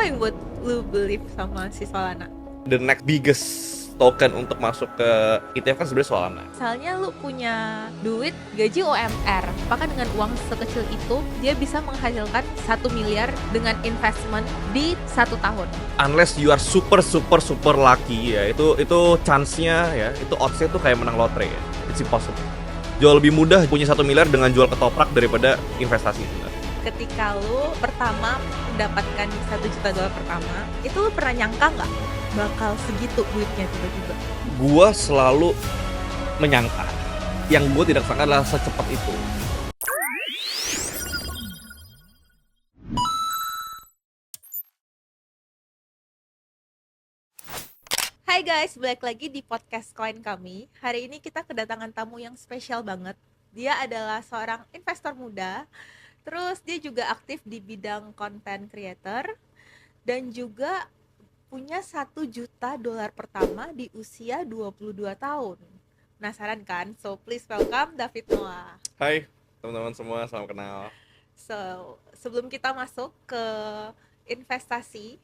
Apa yang buat lu believe sama si Solana? The next biggest token untuk masuk ke ETF kan sebenarnya Solana. Misalnya lu punya duit gaji UMR, apakah dengan uang sekecil itu dia bisa menghasilkan 1 miliar dengan investment di 1 tahun? Unless you are super lucky ya, itu chance-nya ya, itu odds-nya tuh kayak menang lotre ya. It's impossible. Jauh lebih mudah punya 1 miliar dengan jual ketoprak daripada investasi sebenarnya. Ketika lu pertama mendapatkan $1 juta pertama, itu lu pernah nyangka nggak bakal segitu duitnya tiba-tiba? Gua selalu menyangka. Yang gue tidak sangka adalah secepat itu. Hai guys, balik lagi di podcast Koin kami. Hari ini kita kedatangan tamu yang spesial banget. Dia adalah seorang investor muda. Terus dia juga aktif di bidang content creator dan juga punya $1 juta pertama di usia 22 tahun. Penasaran kan? So please welcome David Noah. Hai teman-teman semua, salam kenal. So sebelum kita masuk ke investasi,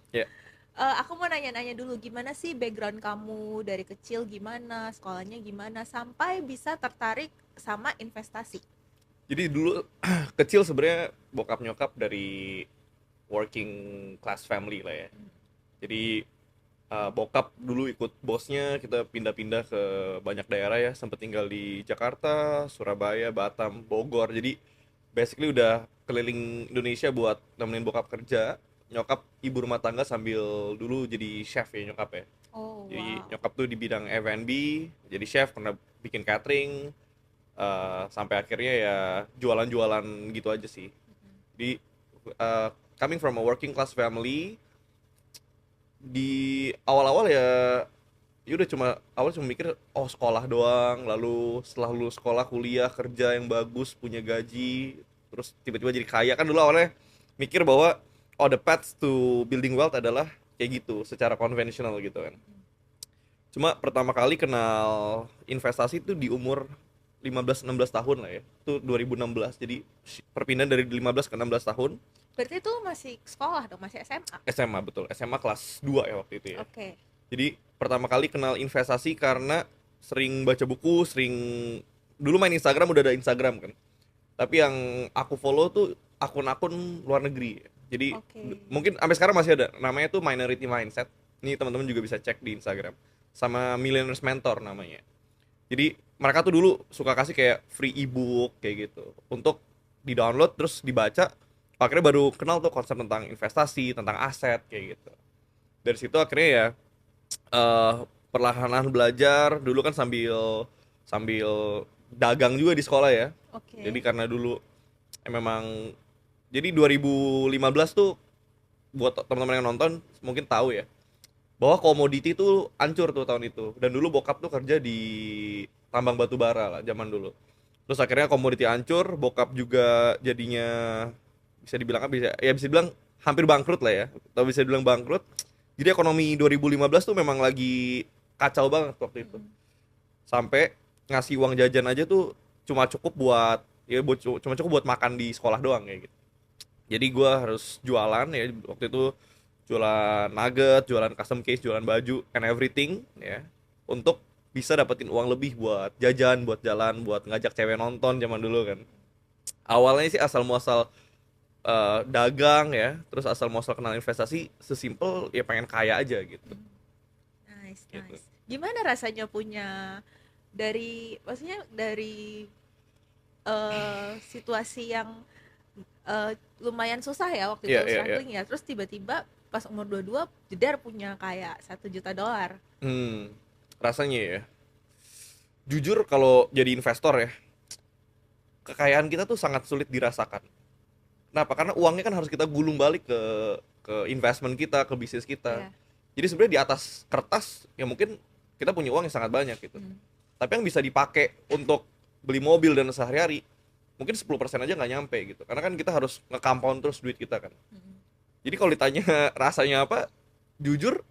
aku mau nanya-nanya dulu, gimana sih background kamu dari kecil, gimana sekolahnya, gimana sampai bisa tertarik sama investasi? Jadi dulu kecil sebenarnya bokap nyokap dari working class family lah ya. Jadi bokap dulu ikut bosnya, kita pindah-pindah ke banyak daerah ya, sempat tinggal di Jakarta, Surabaya, Batam, Bogor. Jadi basically udah keliling Indonesia buat nemenin bokap kerja. Nyokap ibu rumah tangga sambil dulu jadi chef ya nyokap ya. Jadi nyokap tuh di bidang F&B, jadi chef, pernah bikin catering, sampai akhirnya ya jualan-jualan gitu aja sih. Jadi coming from a working class family, di awal-awal ya udah awal cuma mikir sekolah doang, lalu setelah lulus sekolah kuliah kerja yang bagus punya gaji, terus tiba-tiba jadi kaya. Kan dulu awalnya mikir bahwa the path to building wealth adalah kayak gitu secara konvensional gitu kan. Cuma pertama kali kenal investasi itu di umur 15-16 tahun lah ya, itu 2016. Jadi perpindahan dari 15 ke 16 tahun. Berarti itu masih sekolah dong, masih SMA? SMA, betul, SMA kelas 2 ya waktu itu ya. Oke. Jadi pertama kali kenal investasi karena sering baca buku, dulu main Instagram, udah ada Instagram kan. Tapi yang aku follow tuh akun-akun luar negeri. Jadi mungkin sampai sekarang masih ada, namanya tuh Minority Mindset. Ini teman-teman juga bisa cek di Instagram. Sama Millionaires Mentor namanya. Jadi mereka tuh dulu suka kasih kayak free ebook kayak gitu untuk di-download terus dibaca. Akhirnya baru kenal tuh konsep tentang investasi, tentang aset kayak gitu. Dari situ akhirnya ya perlahan-lahan belajar. Dulu kan sambil dagang juga di sekolah ya. Jadi karena dulu memang, jadi 2015 tuh buat teman-teman yang nonton mungkin tahu ya, bahwa komoditi tuh hancur tuh tahun itu. Dan dulu bokap tuh kerja di tambang batu bara lah zaman dulu. Terus akhirnya komoditi hancur, bokap juga jadinya bisa dibilang hampir bangkrut lah ya, atau bisa dibilang bangkrut. Jadi ekonomi 2015 tuh memang lagi kacau banget waktu itu. Sampai ngasih uang jajan aja tuh cuma cukup buat makan di sekolah doang kayak gitu. Jadi gue harus jualan ya waktu itu, jualan nugget, jualan custom case, jualan baju and everything ya, untuk bisa dapetin uang lebih buat jajan, buat jalan, buat ngajak cewek nonton zaman dulu kan. Awalnya sih asal muasal dagang ya, terus asal muasal kenal investasi, sesimpel ya pengen kaya aja gitu. Nice. Gimana rasanya punya maksudnya dari situasi yang lumayan susah ya waktu itu, struggling ya, terus tiba-tiba pas umur 22 jedar punya kayak $1 juta. Rasanya ya, jujur kalau jadi investor ya, kekayaan kita tuh sangat sulit dirasakan. Kenapa? Karena uangnya kan harus kita gulung balik ke investment kita, ke bisnis kita. Jadi sebenarnya di atas kertas ya mungkin kita punya uang yang sangat banyak gitu. Tapi yang bisa dipakai untuk beli mobil dan sehari-hari mungkin 10% aja nggak nyampe gitu. Karena kan kita harus nge-compound terus duit kita kan. Jadi kalau ditanya rasanya apa, jujur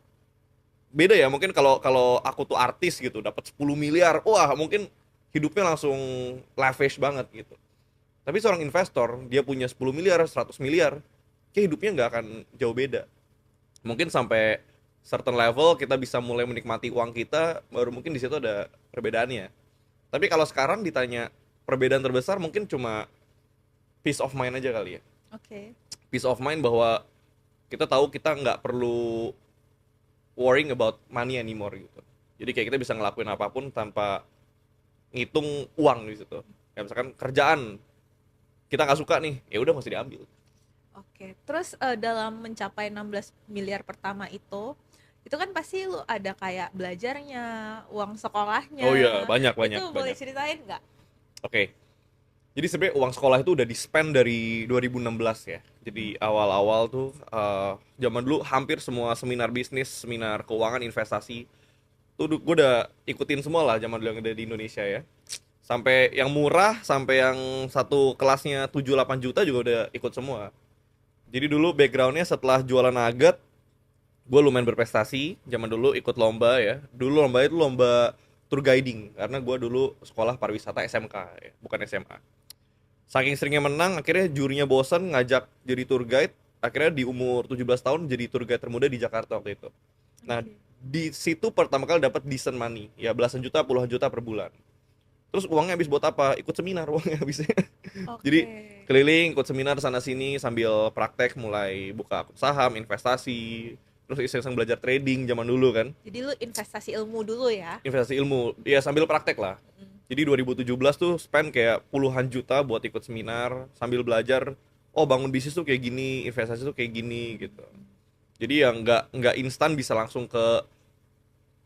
beda ya. Mungkin kalau aku tuh artis gitu, dapat 10 miliar, wah mungkin hidupnya langsung lavish banget gitu. Tapi seorang investor, dia punya 10 miliar, 100 miliar, kayak hidupnya nggak akan jauh beda. Mungkin sampai certain level kita bisa mulai menikmati uang kita, baru mungkin di situ ada perbedaannya. Tapi kalau sekarang ditanya perbedaan terbesar mungkin cuma peace of mind aja kali ya. Oke. Peace of mind bahwa kita tahu kita nggak perlu worrying about money anymore gitu. Jadi kayak kita bisa ngelakuin apapun tanpa ngitung uang di situ. Kayak misalkan kerjaan kita nggak suka nih, ya udah mesti diambil. Oke. Terus dalam mencapai 16 miliar pertama itu kan pasti lu ada kayak belajarnya, uang Oh iya, sekolahnya. banyak banyak Itu boleh banyak. ceritain nggak? Oke. Jadi sebenarnya uang sekolah itu udah di-spend dari 2016 ya. Jadi awal-awal tuh zaman dulu hampir semua seminar bisnis, seminar keuangan, investasi tuh gue udah ikutin semua lah zaman dulu yang ada di Indonesia ya. Sampai yang murah, sampai yang satu kelasnya 7-8 juta juga udah ikut semua. Jadi dulu backgroundnya setelah jualan nugget, gue lumayan berprestasi. Zaman dulu ikut lomba ya. Dulu lomba itu lomba tour guiding, karena gue dulu sekolah pariwisata SMK ya, bukan SMA. Saking seringnya menang, akhirnya jurinya bosan ngajak jadi tour guide. Akhirnya di umur 17 tahun jadi tour guide termuda di Jakarta waktu itu. Nah, Oke. di situ pertama kali dapat decent money, ya belasan juta, puluhan juta per bulan. Terus uangnya habis buat apa? Ikut seminar uangnya habisnya. Jadi Oke. keliling, ikut seminar sana sini sambil praktek, mulai buka akun saham, investasi, terus iseng-iseng belajar trading zaman dulu kan. Jadi lu investasi ilmu dulu ya? Investasi ilmu, ya sambil praktek lah. Mm. Jadi 2017 tuh spend kayak puluhan juta buat ikut seminar sambil belajar. Oh, bangun bisnis tuh kayak gini, investasi tuh kayak gini gitu. Jadi ya nggak instan bisa langsung ke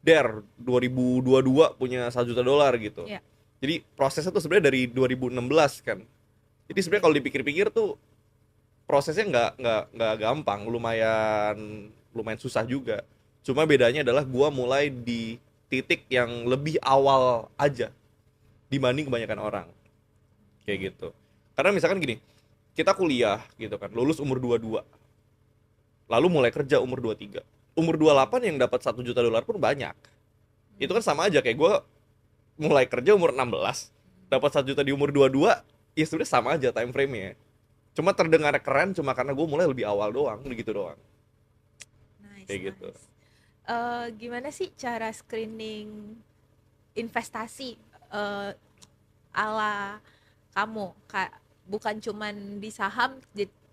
der 2022 punya 1 juta dolar gitu. Ya. Jadi prosesnya tuh sebenarnya dari 2016 kan. Jadi sebenarnya kalau dipikir-pikir tuh prosesnya nggak gampang, lumayan lumayan susah juga. Cuma bedanya adalah gua mulai di titik yang lebih awal aja dibanding kebanyakan orang kayak gitu. Karena misalkan gini, kita kuliah gitu kan, lulus umur 22, lalu mulai kerja umur 23. Umur 28 yang dapat 1 juta dolar pun banyak. Itu kan sama aja kayak gue mulai kerja umur 16, dapat 1 juta di umur 22, ya sudah sama aja time frame-nya. Cuma terdengar keren cuma karena gue mulai lebih awal doang, begitu doang. Nice, Kayak gitu. nice. Gimana sih cara screening investasi eh, ala kamu? Bukan cuman di saham,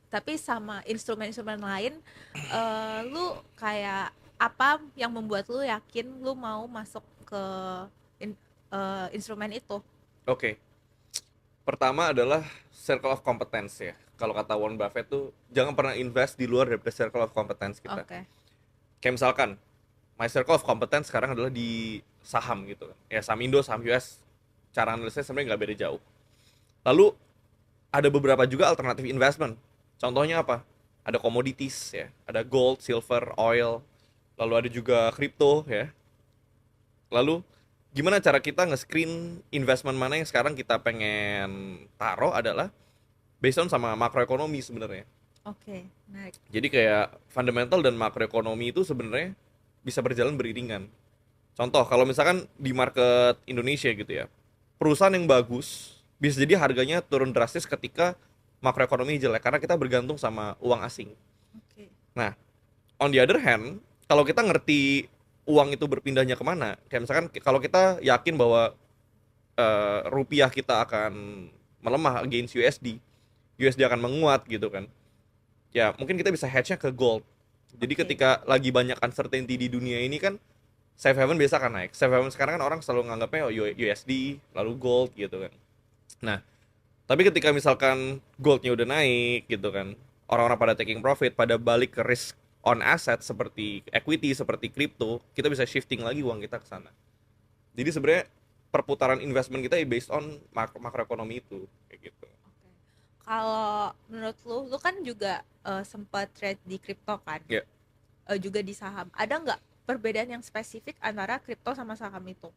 tapi sama instrumen-instrumen lain. Lu kayak apa yang membuat lu yakin lu mau masuk ke instrumen itu? Oke. Pertama adalah circle of competence ya. Kalau kata Warren Buffett tuh jangan pernah invest di luar dari circle of competence kita. Oke. Kayak misalkan my circle of competence sekarang adalah di saham gitu kan. Ya saham Indo, saham US. Cara analisisnya sebenarnya nggak beda jauh. Lalu ada beberapa juga alternatif investment. Contohnya apa? Ada commodities ya, ada gold, silver, oil, lalu ada juga crypto ya. Lalu gimana cara kita nge-screen investment mana yang sekarang kita pengen taruh adalah based on sama makroekonomi sebenarnya. Oke, menarik. Jadi kayak fundamental dan makroekonomi itu sebenarnya bisa berjalan beriringan. Contoh, kalau misalkan di market Indonesia gitu ya, perusahaan yang bagus bisa jadi harganya turun drastis ketika makroekonomi jelek karena kita bergantung sama uang asing. Oke. Nah, on the other hand, kalau kita ngerti uang itu berpindahnya kemana, kayak misalkan kalau kita yakin bahwa rupiah kita akan melemah against USD, USD akan menguat gitu kan, ya mungkin kita bisa hedge-nya ke gold. Jadi Oke. ketika lagi banyak uncertainty di dunia ini kan, safe haven biasa kan naik. Safe haven sekarang kan orang selalu nganggapnya oh, USD, lalu gold gitu kan. Nah, tapi ketika misalkan goldnya udah naik gitu kan, orang-orang pada taking profit, pada balik ke risk on asset seperti equity, seperti crypto, kita bisa shifting lagi uang kita ke sana. Jadi sebenarnya perputaran investment kita based on makroekonomi itu, kayak gitu. Oke. Kalau menurut lu kan juga sempat trade di kripto kan? Ya, Juga di saham. Ada nggak perbedaan yang spesifik antara kripto sama saham itu?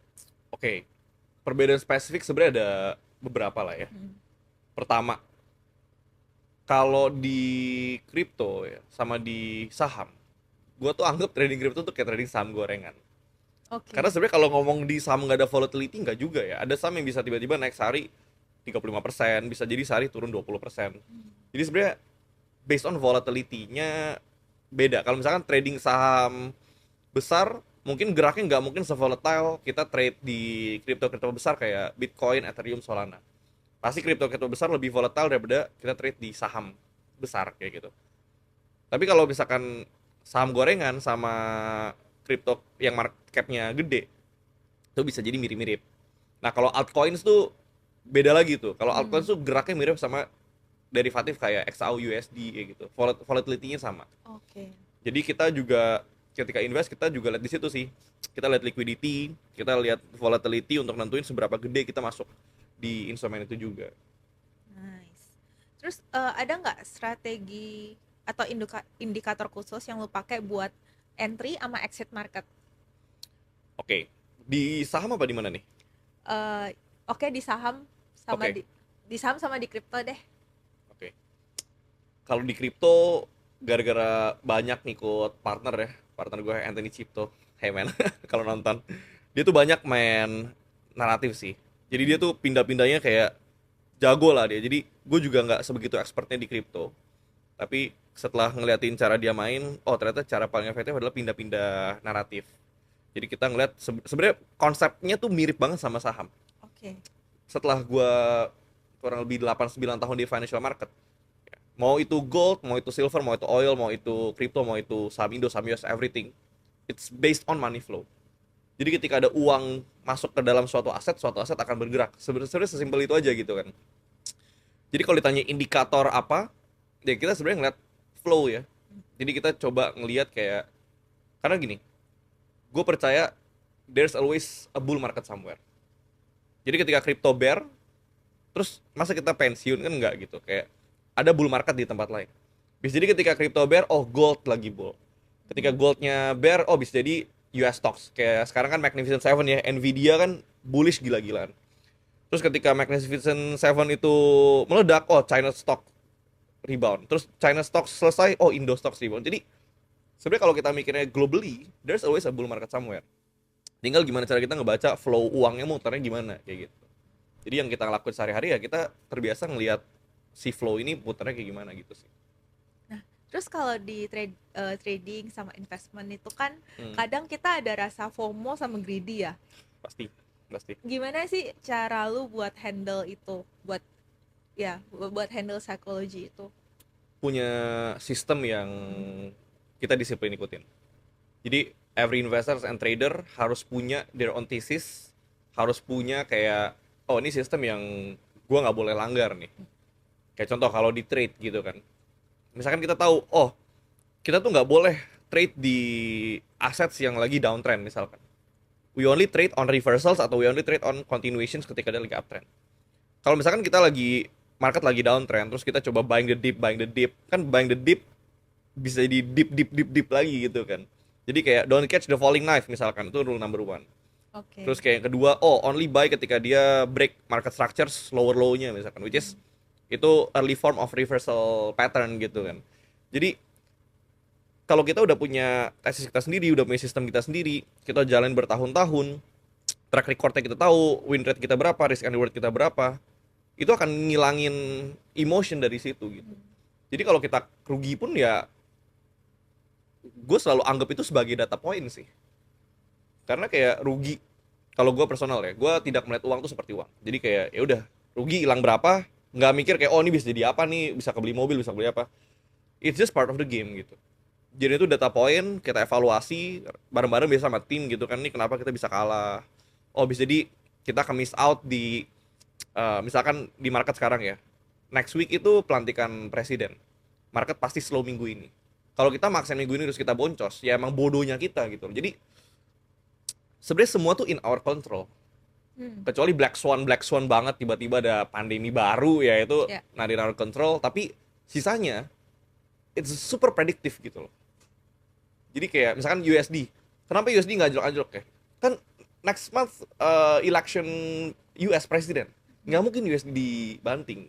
oke. Perbedaan spesifik sebenarnya ada beberapa lah ya. Hmm. Pertama, kalau di kripto ya sama di saham, gue tuh anggap trading kripto tuh kayak trading saham gorengan. Oke. Karena sebenarnya kalau ngomong di saham nggak ada volatility nggak juga ya. Ada saham yang bisa tiba-tiba naik sehari 35%, bisa jadi sehari turun 20%. Hmm. Jadi sebenarnya based on volatility-nya beda. Kalau misalkan trading saham besar, mungkin geraknya nggak mungkin se-volatile kita trade di kripto-kripto besar kayak Bitcoin, Ethereum, Solana. Pasti kripto-kripto besar lebih volatile daripada kita trade di saham besar kayak gitu. Tapi kalau misalkan saham gorengan sama kripto yang market cap-nya gede, itu bisa jadi mirip-mirip. Nah, kalau altcoins tuh beda lagi tuh. Kalau altcoins tuh geraknya mirip sama derivatif kayak XAU USD kayak gitu. Volatility-nya sama. Oke. Jadi kita juga ketika invest kita juga lihat di situ sih. Kita lihat liquidity, kita lihat volatility untuk nentuin seberapa gede kita masuk di instrumen itu juga. Nice. Terus ada nggak strategi atau indikator khusus yang lu pakai buat entry sama exit market? Oke. Di saham apa di mana nih? Oke, di saham sama Oke. di saham sama di kripto deh. Oke. Kalau di kripto gara-gara banyak ngikut partner gue Anthony Cipto, hey man, kalau nonton dia tuh banyak main naratif sih. Jadi dia tuh pindah-pindahnya kayak jago lah dia. Jadi gue juga nggak sebegitu expertnya di kripto, tapi setelah ngeliatin cara dia main, oh ternyata cara paling efektif adalah pindah-pindah naratif. Jadi kita ngeliat sebenarnya konsepnya tuh mirip banget sama saham. Oke. Setelah gue kurang lebih 8-9 tahun di financial market, mau itu gold, mau itu silver, mau itu oil, mau itu crypto, mau itu saham Indo, saham US, everything, it's based on money flow. Jadi ketika ada uang masuk ke dalam suatu aset akan bergerak. Sebenarnya sesimpel itu aja gitu kan. Jadi kalau ditanya indikator apa, ya kita sebenarnya ngeliat flow ya. Jadi kita coba ngeliat kayak, karena gini, gue percaya there's always a bull market somewhere. Jadi ketika crypto bear, terus masa kita pensiun kan enggak gitu, kayak ada bull market di tempat lain. Bisa jadi ketika crypto bear, oh gold lagi bull. Ketika goldnya bear, oh bisa jadi US stocks. Kayak sekarang kan Magnificent Seven ya, Nvidia kan bullish gila-gilaan. Terus ketika Magnificent Seven itu meledak, oh China stock rebound. Terus China stock selesai, oh Indo stocks rebound. Jadi sebenarnya kalau kita mikirnya globally, there's always a bull market somewhere. Tinggal gimana cara kita ngebaca flow uangnya muternya gimana kayak gitu. Jadi yang kita lakukan sehari-hari ya kita terbiasa ngelihat si flow ini putarnya kayak gimana gitu sih. Nah, terus kalau di trading sama investment itu kan Hmm, kadang kita ada rasa FOMO sama greedy ya. pasti, pasti. Gimana sih cara lu buat handle itu? Buat handle psikologi itu. Punya sistem yang kita disiplin ikutin. Jadi every investors and trader harus punya their own thesis, harus punya kayak oh ini sistem yang gua nggak boleh langgar nih. Kayak contoh kalau di trade gitu kan. Misalkan kita tahu, oh kita tuh nggak boleh trade di assets yang lagi downtrend misalkan. We only trade on reversals atau we only trade on continuations ketika dia lagi uptrend. Kalau misalkan kita lagi market lagi downtrend, terus kita coba buying the dip, kan buying the dip bisa di dip lagi gitu kan. Jadi kayak don't catch the falling knife misalkan, itu rule number one. Oke. Terus kayak yang kedua, oh only buy ketika dia break market structures lower low-nya misalkan, which is itu early form of reversal pattern gitu kan. Jadi kalau kita udah punya tesis kita sendiri, udah punya sistem kita sendiri, kita jalan bertahun-tahun, track recordnya kita tahu, win rate kita berapa, risk and reward kita berapa, itu akan ngilangin emotion dari situ gitu. Jadi kalau kita rugi pun ya, gue selalu anggap itu sebagai data point sih. Karena kayak rugi, kalau gue personal ya, gue tidak melihat uang tuh seperti uang. Jadi kayak ya udah rugi hilang berapa, nggak mikir kayak oh ini bisa jadi apa nih, bisa kebeli mobil, bisa beli apa. It's just part of the game gitu. Jadi itu data point, kita evaluasi bareng-bareng biasa sama tim gitu kan, nih kenapa kita bisa kalah. Oh bisa jadi kita akan miss out di misalkan di market sekarang ya, next week itu pelantikan presiden, market pasti slow minggu ini. Kalau kita maksain minggu ini terus kita boncos, ya emang bodohnya kita gitu. Jadi sebenarnya semua tuh in our control, kecuali black swan banget, tiba-tiba ada pandemi baru ya itu Ya. not in our control. Tapi sisanya it's super predictive gitu loh. Jadi kayak misalkan USD, kenapa USD nggak anjlok-anjlok ya? Kan next month election US presiden, nggak mungkin USD dibanting.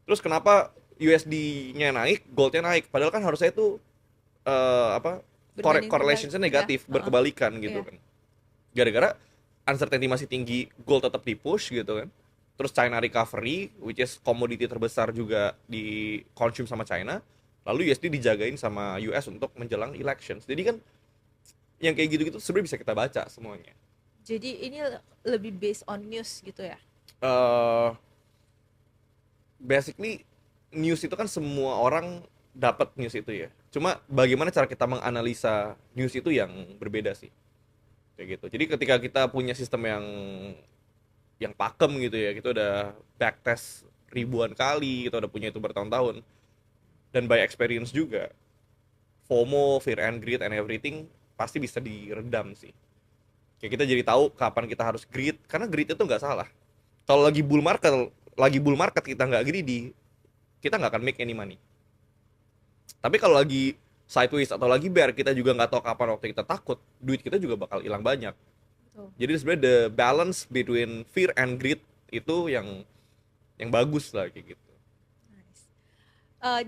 Terus kenapa USD-nya naik, goldnya naik? Padahal kan harusnya itu apa Berbanding correlationsnya terbalik, negatif, ya. berkebalikan gitu Iya. kan. Gara-gara uncertainty masih tinggi, gold tetap di-push gitu kan. Terus China recovery, which is komoditi terbesar juga di consume sama China. Lalu USD dijagain sama US untuk menjelang elections. Jadi kan yang kayak gitu-gitu sebenarnya bisa kita baca semuanya. Jadi ini lebih based on news gitu ya? uh, Basically news itu kan semua orang dapat news itu ya. Cuma bagaimana cara kita menganalisa news itu yang berbeda sih. Kayak gitu. Jadi ketika kita punya sistem yang pakem gitu ya, kita udah backtest ribuan kali, kita udah punya itu bertahun-tahun, dan by experience juga, FOMO, fear and greed and everything pasti bisa diredam sih. Kayak kita jadi tahu kapan kita harus greed, karena greed itu nggak salah. Kalau lagi bull market kita nggak greedy, kita nggak akan make any money. Tapi kalau lagi sideways atau lagi bear, kita juga nggak tahu kapan waktu kita takut, duit kita juga bakal hilang banyak. Betul. Jadi sebenarnya the balance between fear and greed itu yang bagus lah kayak gitu. Nice.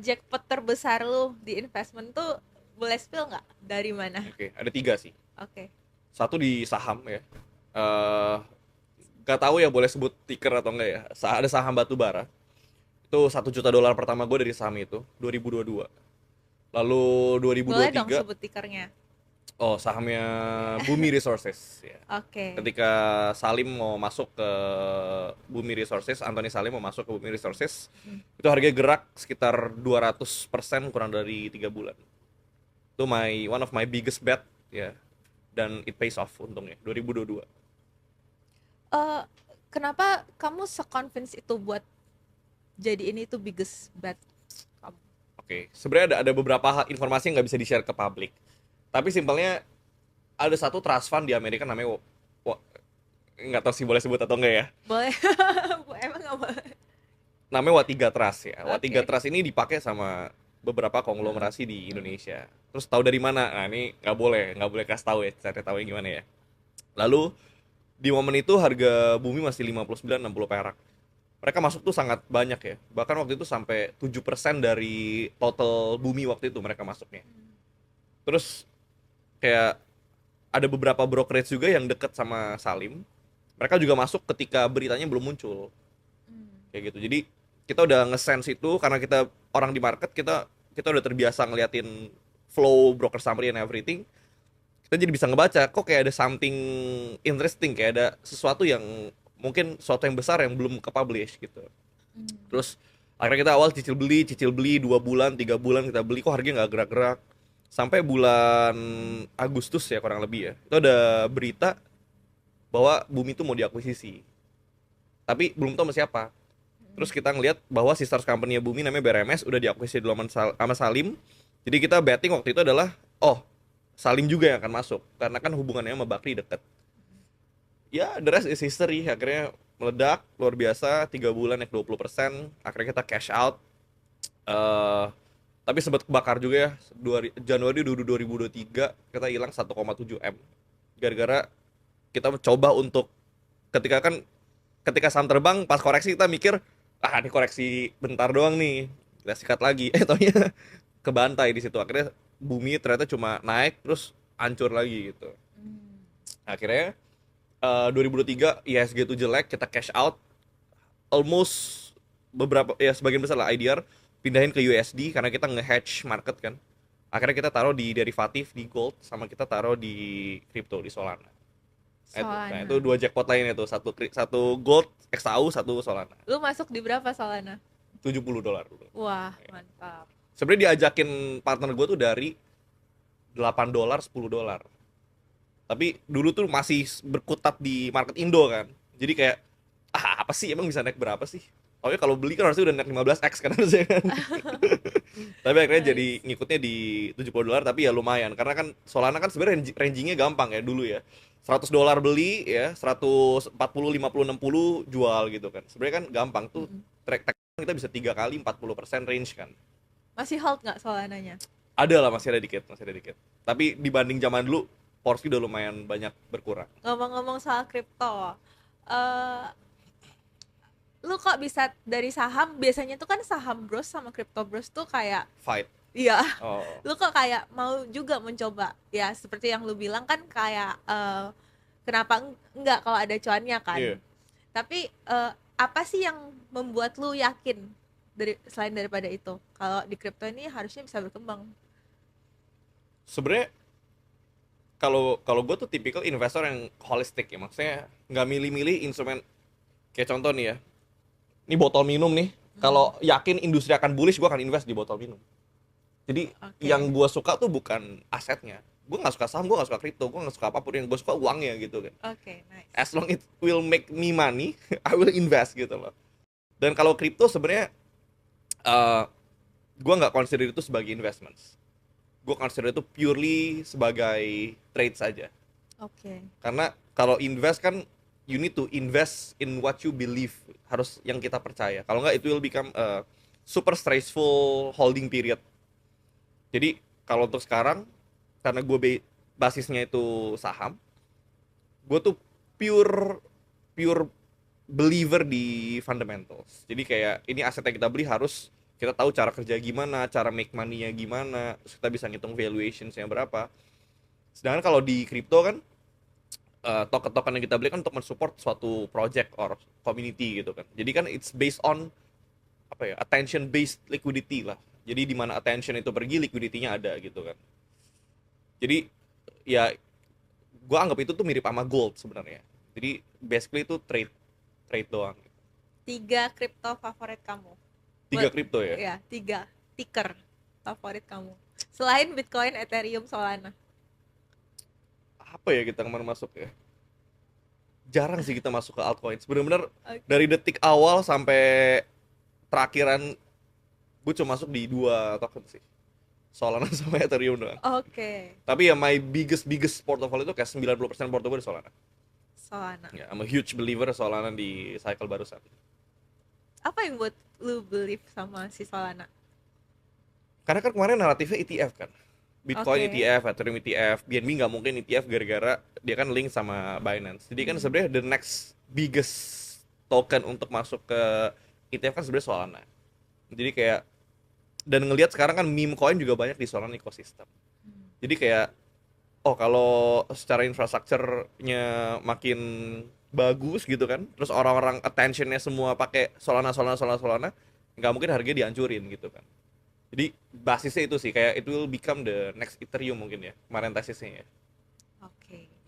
Jackpot terbesar lu di investment tuh boleh spill nggak? Dari mana? Oke, ada 3 sih. Oke. Satu di saham ya. eh Gak tahu ya boleh sebut ticker atau enggak ya. Ada saham batu bara. Itu $1 juta pertama gue dari saham itu 2022. Lalu Boleh dong 2023, sebut tikernya. oh sahamnya Bumi Resources ya. Oke. Ketika Salim mau masuk ke Bumi Resources, Anthony Salim mau masuk ke Bumi Resources, itu harganya gerak sekitar 200% kurang dari 3 bulan. Itu one of my biggest bet ya. Dan it pays off untungnya 2022. Kenapa kamu se-convince itu buat jadi ini tuh biggest bet kamu? Oke, sebenarnya ada beberapa informasi yang nggak bisa di-share ke publik. Tapi simpelnya ada satu trust fund di Amerika namanya nggak tahu sih boleh sebut atau enggak ya. Boleh. Emang nggak boleh? Namanya Watiga Trust ya. Watiga Oke. Trust ini dipakai sama beberapa konglomerasi di Indonesia. Terus tahu dari mana? Nah, ini nggak boleh kasih tahu ya, cari tahu yang gimana ya. Lalu di momen itu harga bumi masih 59-60 perak. Mereka masuk tuh sangat banyak ya. Bahkan waktu itu sampai 7% dari total bumi waktu itu mereka masuknya. Terus kayak ada beberapa brokerage juga yang deket sama Salim. Mereka juga masuk ketika beritanya belum muncul. Kayak gitu. Jadi kita udah nge-sense itu karena kita orang di market, kita udah terbiasa ngeliatin flow broker summary and everything. Kita jadi bisa ngebaca kok kayak ada something interesting, kayak ada sesuatu yang mungkin sesuatu yang besar yang belum ke publish gitu. Terus akhirnya kita awal cicil beli 2 bulan 3 bulan kita beli, kok harganya nggak gerak-gerak sampai bulan Agustus ya kurang lebih ya, itu ada berita bahwa bumi itu mau diakuisisi tapi belum tahu sama siapa. Terus kita ngelihat bahwa sister company bumi namanya BRMS udah diakuisisi dulu sama Salim. Jadi kita betting waktu itu adalah oh Salim juga yang akan masuk karena kan hubungannya sama Bakri deket. Ya the rest is history. Akhirnya meledak luar biasa, 3 bulan naik 20%. Akhirnya kita cash out. Tapi sempat kebakar juga ya. Januari 2023 kita hilang 1,7 M gara-gara kita coba untuk ketika saham terbang pas koreksi kita mikir ini koreksi bentar doang nih, kita sikat lagi, taunya kebantai di situ. Akhirnya bumi ternyata cuma naik terus hancur lagi gitu. Akhirnya 2023 IHSG itu jelek, kita cash out almost beberapa ya sebagian besar lah IDR pindahin ke USD karena kita nge-hedge market kan. Akhirnya kita taruh di derivatif di gold sama kita taruh di crypto di Solana. Nah, itu 2 jackpot lainnya tuh, satu gold XAU, satu Solana. Lu masuk di berapa Solana? $70 dulu. Wah, mantap. Sebenarnya diajakin partner gue tuh dari $8, $10. Tapi dulu tuh masih berkutat di market Indo kan. Jadi kayak apa sih emang bisa naik berapa sih? Oh ya kalau beli kan harusnya udah naik 15x kan harusnya kan. Tapi akhirnya jadi ngikutnya di $70 tapi ya lumayan karena kan Solana kan sebenarnya rangingnya gampang ya dulu ya. $100 beli ya, 140, 50, 60 jual gitu kan. Sebenarnya kan gampang tuh. Track kita bisa 3 kali 40% range kan. Masih hold nggak Solananya? Ada lah, masih ada dikit. Tapi dibanding zaman dulu porsi udah lumayan banyak berkurang. Ngomong-ngomong soal kripto, lu kok bisa dari saham? Biasanya tuh kan saham bros sama kripto bros tuh kayak Fight. iya. Oh. Lu kok kayak mau juga mencoba ya seperti yang lu bilang kan kayak kenapa enggak kalau ada cuannya kan. Iya. Tapi apa sih yang membuat lu yakin selain daripada itu? Kalau di kripto ini harusnya bisa berkembang. Sebenarnya kalau kalau gue tuh tipikal investor yang holistik ya, maksudnya nggak milih-milih instrumen. Kayak contoh nih ya, ini botol minum nih. Kalau yakin industri akan bullish, gue akan invest di botol minum. Jadi yang gue suka tuh bukan asetnya. Gue nggak suka saham, gue nggak suka kripto, gue nggak suka apapun, yang gue suka uangnya gitu kan. Nice. As long it will make me money, I will invest gitu loh. Dan kalau kripto sebenarnya gue nggak consider itu sebagai investments. Gue consider itu purely sebagai trade saja. Karena kalau invest kan you need to invest in what you believe, harus yang kita percaya. Kalau nggak, it will become a super stressful holding period. Jadi kalau untuk sekarang, karena gue basisnya itu saham, gue tuh pure pure believer di fundamentals. Jadi kayak ini aset yang kita beli harus kita tahu cara kerja gimana, cara make money-nya gimana, terus kita bisa ngitung valuations-nya berapa. Sedangkan kalau di kripto kan token-token yang kita beli kan untuk mensupport suatu project or community gitu kan. Jadi kan it's based on apa ya, attention based liquidity lah. Jadi di mana attention itu pergi, liquidity-nya ada gitu kan. Jadi ya gue anggap itu tuh mirip sama gold sebenarnya. Jadi basically itu trade doang. 3 kripto favorit kamu? 3 kripto ya? Ya, 3 ticker favorit kamu selain Bitcoin, Ethereum, Solana. Apa ya kita kemarin masuk ya? Jarang sih kita masuk ke altcoins. Bener-bener dari detik awal sampai terakhiran gue cuma masuk di 2 token sih, Solana sama Ethereum doang. Tapi ya my biggest portfolio itu kayak 90% portfolio di Solana. Ya, I'm a huge believer Solana di cycle barusan. Apa yang buat lu believe sama si Solana? Karena kan kemarin naratifnya ETF kan, Bitcoin ETF, Ethereum ETF, BNB nggak mungkin ETF gara-gara dia kan link sama Binance. Jadi kan sebenarnya the next biggest token untuk masuk ke ETF kan sebenarnya Solana. Jadi kayak, dan ngelihat sekarang kan meme coin juga banyak di Solana ecosystem. Jadi kayak kalau secara infrastrukturnya makin bagus gitu kan, terus orang-orang attentionnya semua pakai Solana, nggak mungkin harganya dihancurin gitu kan. Jadi basisnya itu sih, kayak it will become the next Ethereum mungkin ya, kemarin tesisnya ya.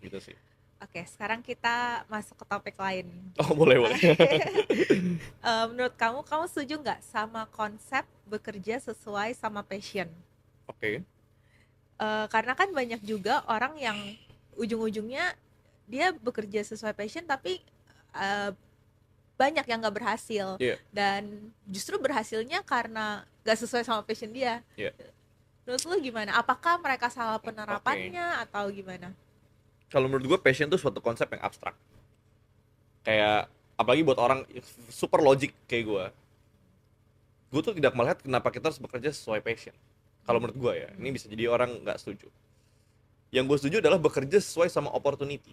Gitu sih. Sekarang kita masuk ke topik lain. Boleh. Menurut kamu setuju nggak sama konsep bekerja sesuai sama passion? Karena kan banyak juga orang yang ujung-ujungnya dia bekerja sesuai passion tapi banyak yang nggak berhasil. Dan justru berhasilnya karena nggak sesuai sama passion dia. Menurut lu gimana? Apakah mereka salah penerapannya atau gimana? Kalau menurut gue passion itu suatu konsep yang abstrak. Kayak apalagi buat orang super logik kayak gue tuh tidak melihat kenapa kita harus bekerja sesuai passion. Kalau menurut gue ya, ini bisa jadi orang nggak setuju. Yang gue setuju adalah bekerja sesuai sama opportunity.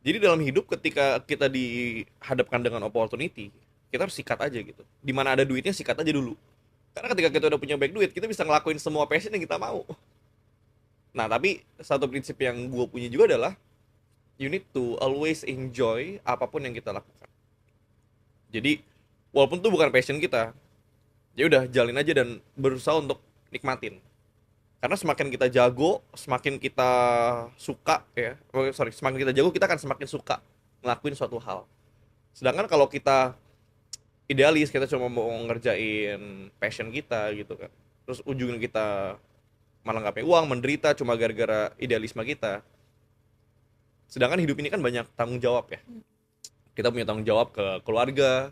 Jadi dalam hidup ketika kita dihadapkan dengan opportunity, kita harus sikat aja gitu. Dimana ada duitnya, sikat aja dulu. Karena ketika kita udah punya banyak duit, kita bisa ngelakuin semua passion yang kita mau. Nah, tapi satu prinsip yang gue punya juga adalah you need to always enjoy apapun yang kita lakukan. Jadi walaupun itu bukan passion kita, ya udah jalin aja dan berusaha untuk nikmatin. Karena semakin kita jago, semakin kita suka ya. Semakin kita jago, kita akan semakin suka ngelakuin suatu hal. Sedangkan kalau kita idealis, kita cuma mau ngerjain passion kita gitu kan, terus ujungnya kita malah nggak punya uang, menderita cuma gara-gara idealisme kita. Sedangkan hidup ini kan banyak tanggung jawab ya. Kita punya tanggung jawab ke keluarga,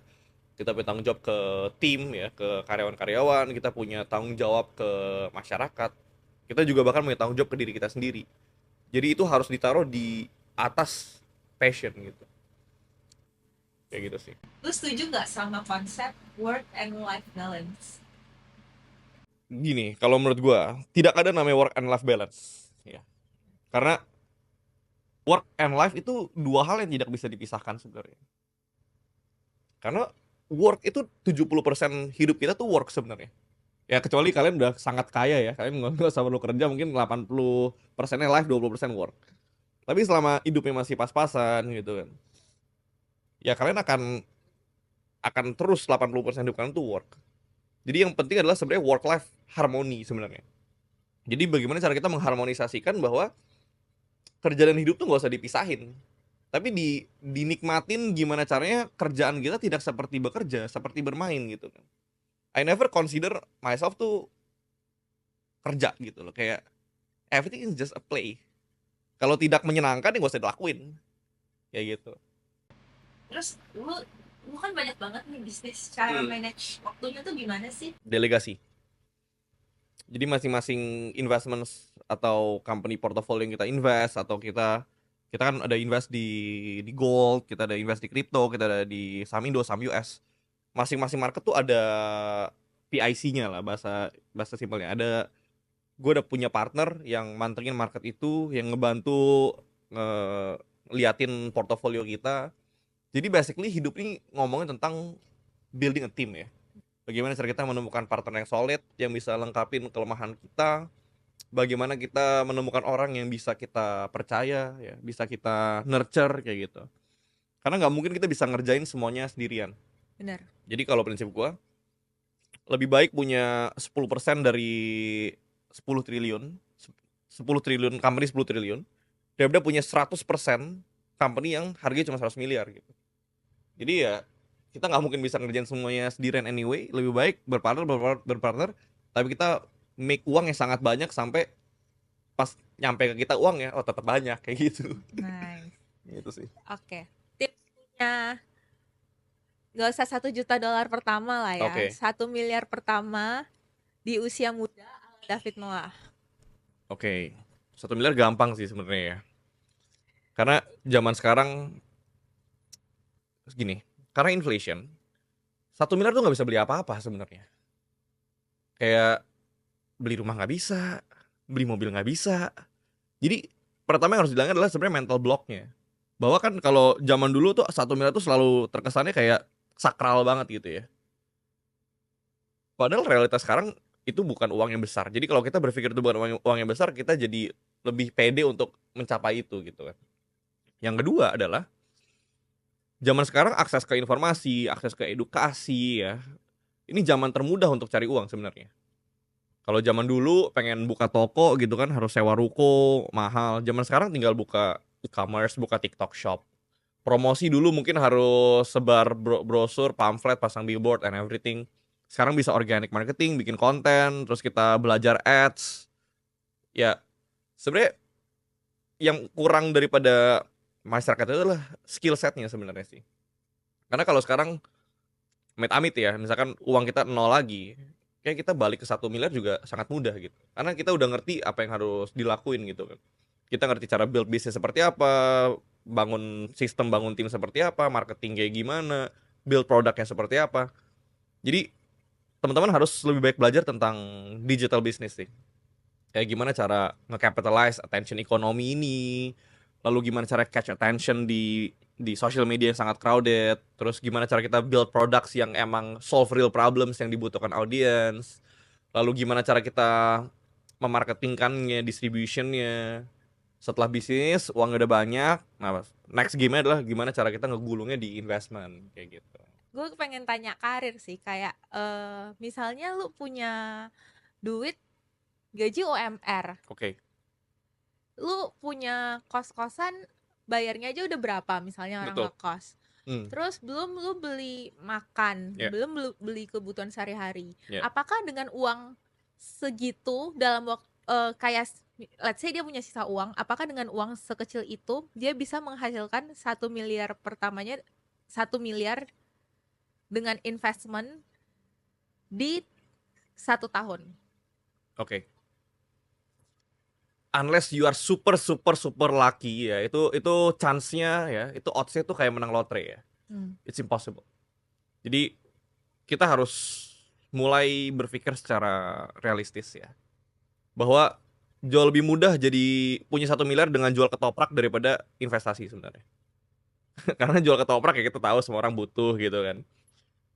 kita punya tanggung jawab ke tim ya, ke karyawan-karyawan, kita punya tanggung jawab ke masyarakat. Kita juga bahkan punya tanggung jawab ke diri kita sendiri. Jadi itu harus ditaruh di atas passion gitu. Kayak gitu sih. Lu setuju nggak sama konsep work and life balance? Gini, kalau menurut gue tidak ada namanya work and life balance ya. Karena work and life itu 2 hal yang tidak bisa dipisahkan sebenarnya. Karena work itu 70% hidup kita tuh work sebenarnya. Ya kecuali kalian udah sangat kaya ya, kalian nggak usah perlu kerja, mungkin 80%-nya life, 20% work. Tapi selama hidupnya masih pas-pasan gitu kan, ya kalian akan akan terus 80% hidup kalian tuh work. Jadi yang penting adalah sebenarnya work life harmony sebenarnya. Jadi bagaimana cara kita mengharmonisasikan bahwa kerja dan hidup tuh nggak usah dipisahin, tapi dinikmatin gimana caranya kerjaan kita tidak seperti bekerja, seperti bermain gitu kan. I never consider myself tuh kerja gitu loh, kayak everything is just a play. Kalau tidak menyenangkan ya nggak usah dilakuin, kayak gitu. Terus lu kan banyak banget nih bisnis, cara manage waktunya tuh gimana sih? Delegasi. Jadi masing-masing investment atau company portfolio yang kita invest, atau kita kan ada invest di gold, kita ada invest di crypto, kita ada di saham Indo, saham US. Masing-masing market tuh ada PIC-nya lah, bahasa simpelnya. Gue udah punya partner yang mantengin market itu, yang ngebantu liatin portofolio kita. Jadi basically hidup ini ngomongin tentang building a team ya. Bagaimana cara kita menemukan partner yang solid, yang bisa lengkapin kelemahan kita. Bagaimana kita menemukan orang yang bisa kita percaya, ya, bisa kita nurture kayak gitu. Karena nggak mungkin kita bisa ngerjain semuanya sendirian. Benar. Jadi kalau prinsip gue, lebih baik punya 10% dari 10 triliun, 10 triliun, company 10 triliun, daripada punya 100% company yang harganya cuma 100 miliar gitu. Jadi ya, kita nggak mungkin bisa ngerjain semuanya sendirian anyway. Lebih baik berpartner, tapi kita make uang yang sangat banyak sampai pas nyampe ke kita uang ya, oh tetap banyak kayak gitu. Nice. Gitu sih. Oke. Tipsnya nggak usah $1 juta pertama lah ya. Oke. 1 miliar pertama di usia muda ala David Noah. Oke. 1 miliar gampang sih sebenarnya ya. Karena zaman sekarang gini, karena inflation, 1 miliar tuh nggak bisa beli apa-apa sebenarnya. Kayak beli rumah nggak bisa, beli mobil nggak bisa. Jadi pertama yang harus dihilangin adalah sebenarnya mental blocknya. Bahwa kan kalau zaman dulu tuh 1 miliar tuh selalu terkesannya kayak sakral banget gitu ya. Padahal realitas sekarang itu bukan uang yang besar. Jadi kalau kita berpikir itu bukan uang yang besar, kita jadi lebih pede untuk mencapai itu gitu kan. Yang kedua adalah zaman sekarang akses ke informasi, akses ke edukasi ya. Ini zaman termudah untuk cari uang sebenarnya. Kalau zaman dulu pengen buka toko gitu kan harus sewa ruko, mahal. Zaman sekarang tinggal buka e-commerce, buka TikTok Shop. Promosi dulu mungkin harus sebar brosur, pamflet, pasang billboard and everything. Sekarang bisa organic marketing, bikin konten, terus kita belajar ads. Ya, sebenarnya yang kurang daripada masyarakat itu adalah skill setnya sebenarnya sih. Karena kalau sekarang amit-amit ya, misalkan uang kita nol lagi, kayak kita balik ke 1 miliar juga sangat mudah gitu. Karena kita udah ngerti apa yang harus dilakuin gitu kan. Kita ngerti cara build bisnis seperti apa, bangun sistem, bangun tim seperti apa, marketing kayak gimana, build produknya seperti apa. Jadi teman-teman harus lebih baik belajar tentang digital business sih. Kayak gimana cara nge-capitalize attention ekonomi ini, lalu gimana cara catch attention di social media yang sangat crowded, terus gimana cara kita build products yang emang solve real problems yang dibutuhkan audience, lalu gimana cara kita memarketingkannya, distributionnya. Setelah bisnis, uangnya udah banyak, nah next game-nya adalah gimana cara kita ngegulungnya di investment, kayak gitu. Gue pengen tanya karir sih, kayak misalnya lu punya duit gaji UMR. Oke. Lu punya kos-kosan, bayarnya aja udah berapa misalnya orang ngekos. Terus belum lu beli makan, belum beli kebutuhan sehari-hari. Apakah dengan uang segitu dalam waktu kayak let's say dia punya sisa uang, apakah dengan uang sekecil itu dia bisa menghasilkan 1 miliar pertamanya, 1 miliar dengan investment di 1 tahun? Oke. Unless you are super lucky ya, itu chance-nya ya, itu odds-nya tuh kayak menang lotre ya. It's impossible. Jadi kita harus mulai berpikir secara realistis ya, bahwa jauh lebih mudah jadi punya 1 miliar dengan jual ketoprak daripada investasi sebenarnya. Karena jual ketoprak ya kita tahu semua orang butuh gitu kan.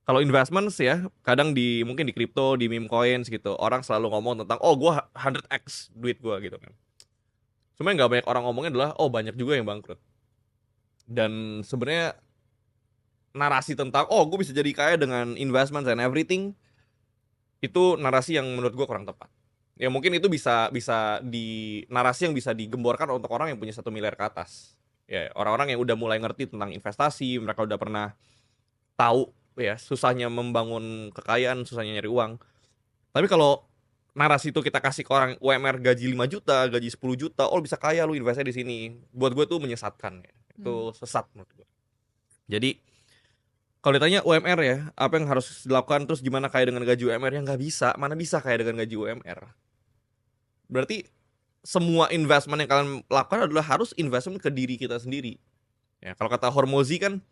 Kalau investment ya, kadang mungkin di kripto, di meme coins gitu, orang selalu ngomong tentang oh gue 100x duit gue gitu kan. Cuma yang nggak banyak orang ngomongin adalah oh banyak juga yang bangkrut. Dan sebenarnya narasi tentang oh gue bisa jadi kaya dengan investment and everything, itu narasi yang menurut gue kurang tepat. Ya mungkin itu bisa bisa di narasi yang bisa digemborkan untuk orang yang punya 1 miliar ke atas. Ya orang-orang yang udah mulai ngerti tentang investasi, mereka udah pernah tahu ya susahnya membangun kekayaan, susahnya nyari uang. Tapi kalau narasi itu kita kasih ke orang UMR gaji 5 juta, gaji 10 juta, oh bisa kaya lu investnya di sini. Buat gue tuh menyesatkan ya. Itu sesat menurut gue. Jadi kalau ditanya UMR ya, apa yang harus dilakukan terus gimana kaya dengan gaji UMR, yang nggak bisa, mana bisa kaya dengan gaji UMR. Berarti semua investment yang kalian lakukan adalah harus investment ke diri kita sendiri. Ya, kalau kata Hormozi kan,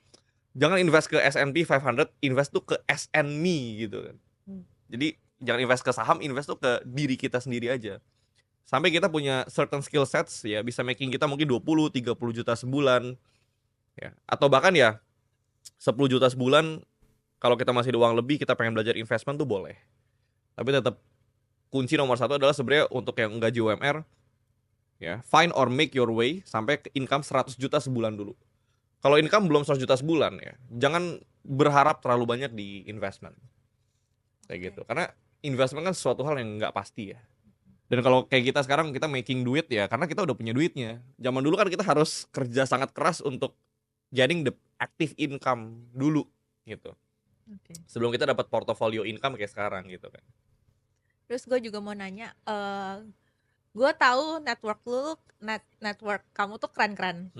jangan invest ke S&P 500, invest tuh ke S&Me gitu kan. Jadi jangan invest ke saham, invest tuh ke diri kita sendiri aja. Sampai kita punya certain skill sets ya, bisa making kita mungkin 20-30 juta sebulan. Ya, atau bahkan ya 10 juta sebulan, kalau kita masih ada uang lebih, kita pengen belajar investment tuh boleh. Tapi tetap kunci nomor satu adalah sebenarnya untuk yang gaji UMR, ya, find or make your way sampai ke income 100 juta sebulan dulu. Kalau income belum 100 juta sebulan ya, jangan berharap terlalu banyak di investment. Kayak gitu. Karena investment kan sesuatu hal yang nggak pasti ya. Dan kalau kayak kita sekarang kita making duit ya karena kita udah punya duitnya. Zaman dulu kan kita harus kerja sangat keras untuk getting the active income dulu gitu. Sebelum kita dapat portfolio income kayak sekarang gitu kan. Terus gue juga mau nanya, gue tahu network kamu tuh keren-keren.